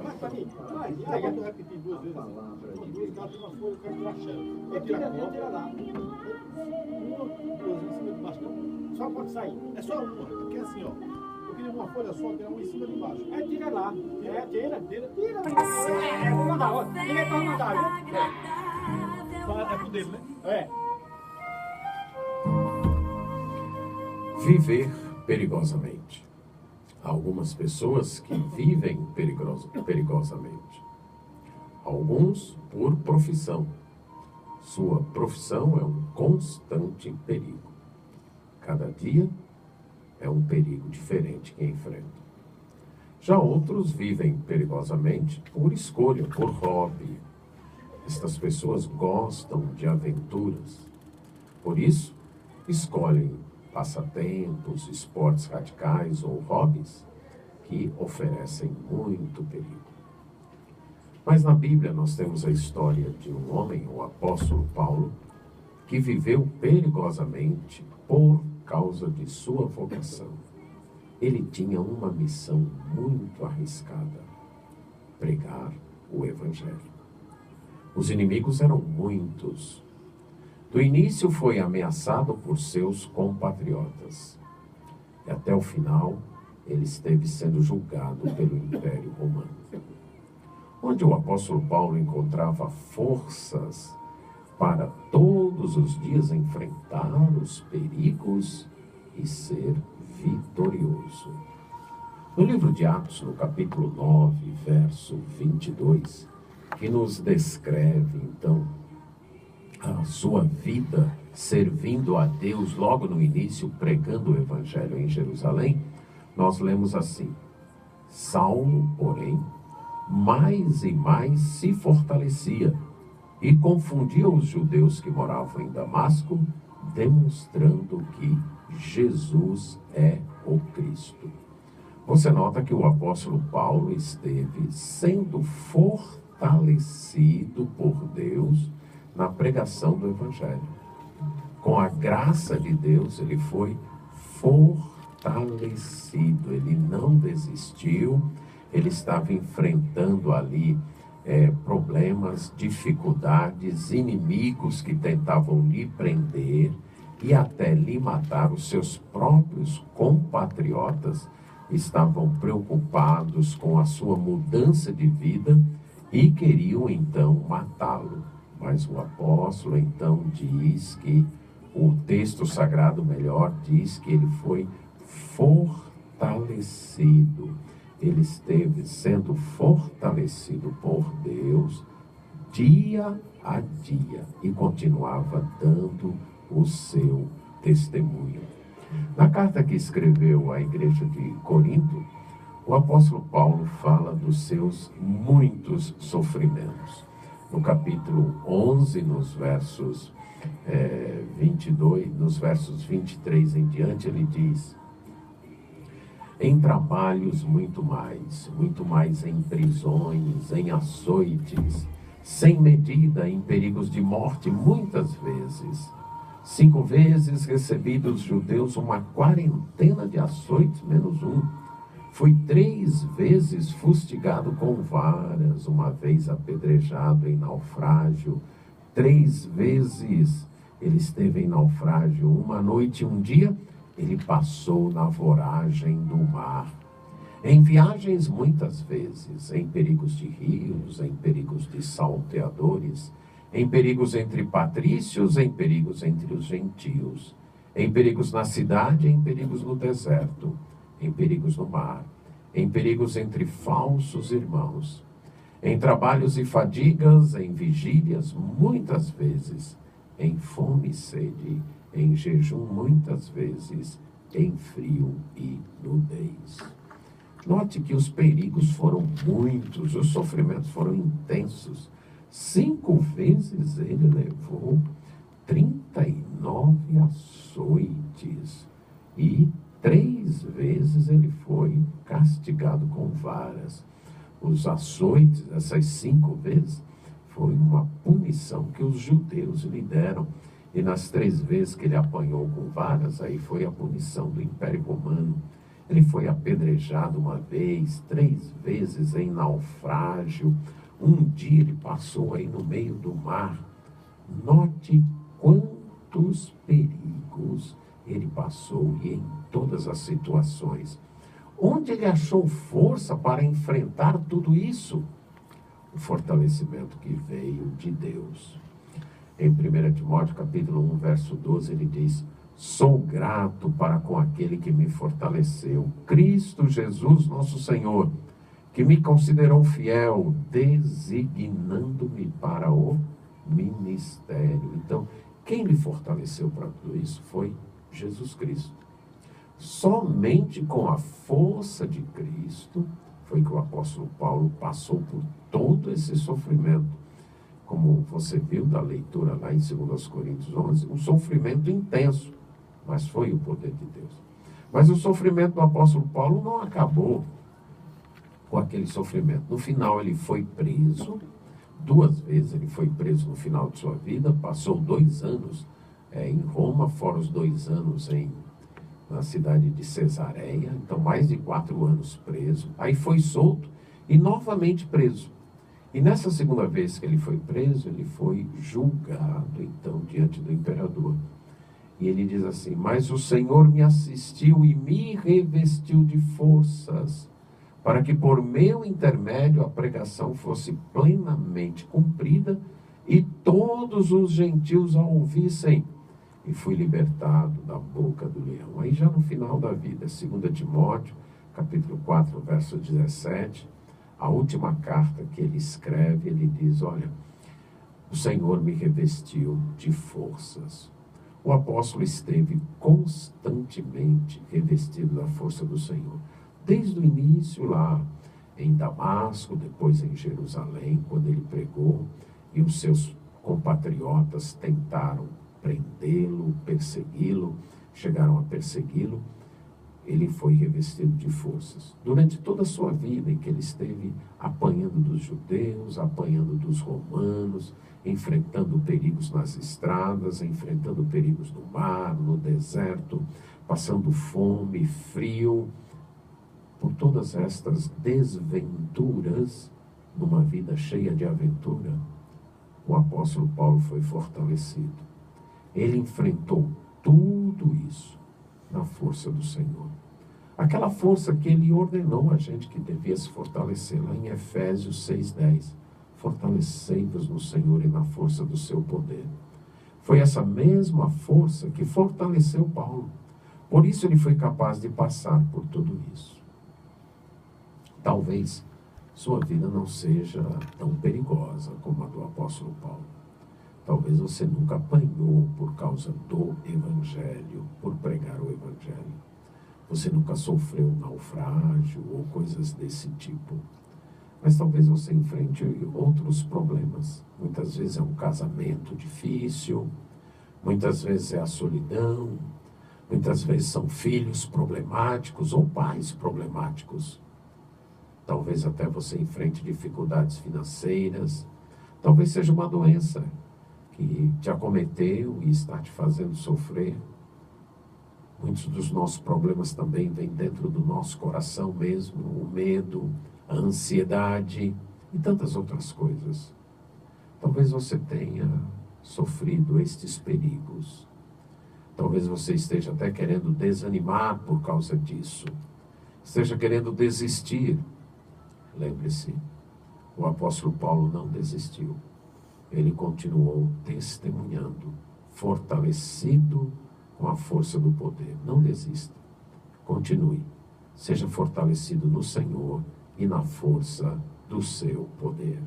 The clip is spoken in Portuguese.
Mas pra mim, aí eu tô repetindo duas vezes. Duas cartas, uma folha, eu quero tirar a chave. Tira lá. Uma, duas em cima de baixo, não. Só pode sair. É só uma, porque assim, ó. Eu queria uma folha só, tirar uma em cima de baixo. Aí tira lá. Tira. Vou mandar, ó. Ninguém pode mandar, viu? É pro dele, né? É. Viver perigosamente. Há algumas pessoas que vivem perigosamente. Alguns por profissão. Sua profissão é um constante perigo. Cada dia é um perigo diferente que enfrenta. Já outros vivem perigosamente por escolha, por hobby. Estas pessoas gostam de aventuras. Por isso, escolhem passatempos, esportes radicais ou hobbies que oferecem muito perigo. Mas na Bíblia nós temos a história de um homem, o apóstolo Paulo, que viveu perigosamente por causa de sua vocação. Ele tinha uma missão muito arriscada: pregar o Evangelho. Os inimigos eram muitos. Do início foi ameaçado por seus compatriotas. E até o final, ele esteve sendo julgado pelo Império Romano. Onde o apóstolo Paulo encontrava forças para todos os dias enfrentar os perigos e ser vitorioso. No livro de Atos, no capítulo 9, verso 22, que nos descreve, então, a sua vida servindo a Deus logo no início, pregando o Evangelho em Jerusalém, nós lemos assim: Saulo, porém, mais e mais se fortalecia e confundia os judeus que moravam em Damasco, demonstrando que Jesus é o Cristo. Você nota que o apóstolo Paulo esteve sendo fortalecido por Deus na pregação do Evangelho. Com a graça de Deus, ele foi fortalecido, ele não desistiu, ele estava enfrentando ali problemas, dificuldades, inimigos que tentavam lhe prender e até lhe matar. Os seus próprios compatriotas estavam preocupados com a sua mudança de vida e queriam então matá-lo. Mas o apóstolo então diz que o texto sagrado melhor diz que ele foi fortalecido. Ele esteve sendo fortalecido por Deus dia a dia e continuava dando o seu testemunho. Na carta que escreveu à igreja de Corinto, o apóstolo Paulo fala dos seus muitos sofrimentos. No capítulo 11, nos versos 22, nos versos 23 em diante, ele diz: em trabalhos muito mais em prisões, em açoites, sem medida, em perigos de morte, muitas vezes. 5 vezes recebi dos judeus uma quarentena de açoites, menos um. Fui 3 vezes fustigado com varas, uma vez apedrejado em naufrágio. 3 vezes ele esteve em naufrágio, uma noite e um dia ele passou na voragem do mar. Em viagens muitas vezes, em perigos de rios, em perigos de salteadores, em perigos entre patrícios, em perigos entre os gentios, em perigos na cidade, em perigos no deserto, em perigos no mar, em perigos entre falsos irmãos, em trabalhos e fadigas, em vigílias, muitas vezes, em fome e sede, em jejum, muitas vezes, em frio e nudez. Note que os perigos foram muitos, os sofrimentos foram intensos. 5 vezes ele levou 39 açoites e 3 vezes ele foi castigado com varas. Os açoites, essas 5 vezes, foi uma punição que os judeus lhe deram. E nas 3 vezes que ele apanhou com varas, aí foi a punição do Império Romano. Ele foi apedrejado uma vez, 3 vezes em naufrágio. Um dia ele passou aí no meio do mar. Note quantos perigos ele passou e em todas as situações. Onde ele achou força para enfrentar tudo isso? O fortalecimento que veio de Deus. Em 1 Timóteo capítulo 1, verso 12, ele diz: sou grato para com aquele que me fortaleceu, Cristo Jesus nosso Senhor, que me considerou fiel, designando-me para o ministério. Então, quem lhe fortaleceu para tudo isso foi Jesus Cristo. Somente com a força de Cristo foi que o apóstolo Paulo passou por todo esse sofrimento. Como você viu da leitura lá em 2 Coríntios 11, um sofrimento intenso, mas foi o poder de Deus. Mas o sofrimento do apóstolo Paulo não acabou com aquele sofrimento. No final ele foi preso, 2 vezes ele foi preso no final de sua vida, passou 2 anos em Roma, fora os 2 anos na cidade de Cesareia, então mais de 4 anos preso, aí foi solto e novamente preso. E nessa segunda vez que ele foi preso, ele foi julgado, então, diante do imperador. E ele diz assim: mas o Senhor me assistiu e me revestiu de forças, para que por meu intermédio a pregação fosse plenamente cumprida e todos os gentios a ouvissem. E fui libertado da boca do leão. Aí já no final da vida, 2 Timóteo, capítulo 4, verso 17, a última carta que ele escreve, ele diz: olha, o Senhor me revestiu de forças. O apóstolo esteve constantemente revestido da força do Senhor. Desde o início lá em Damasco, depois em Jerusalém, quando ele pregou, e os seus compatriotas tentaram prendê-lo, persegui-lo, chegaram a persegui-lo, ele foi revestido de forças. Durante toda a sua vida em que ele esteve apanhando dos judeus, apanhando dos romanos, enfrentando perigos nas estradas, enfrentando perigos no mar, no deserto, passando fome, frio, por todas estas desventuras, numa vida cheia de aventura, o apóstolo Paulo foi fortalecido. Ele enfrentou tudo isso na força do Senhor. Aquela força que ele ordenou a gente que devia se fortalecer, lá em Efésios 6:10. Fortalecei-vos no Senhor e na força do seu poder. Foi essa mesma força que fortaleceu Paulo. Por isso ele foi capaz de passar por tudo isso. Talvez sua vida não seja tão perigosa como a do apóstolo Paulo. Talvez você nunca apanhou por causa do Evangelho, por pregar o Evangelho. Você nunca sofreu naufrágio ou coisas desse tipo. Mas talvez você enfrente outros problemas. Muitas vezes é um casamento difícil, muitas vezes é a solidão, muitas vezes são filhos problemáticos ou pais problemáticos. Talvez até você enfrente dificuldades financeiras. Talvez seja uma doença que te acometeu e está te fazendo sofrer. Muitos dos nossos problemas também vêm dentro do nosso coração mesmo, o medo, a ansiedade e tantas outras coisas. Talvez você tenha sofrido estes perigos. Talvez você esteja até querendo desanimar por causa disso. Esteja querendo desistir. Lembre-se, o apóstolo Paulo não desistiu. Ele continuou testemunhando, fortalecido com a força do poder. Não desista. Continue. Seja fortalecido no Senhor e na força do seu poder.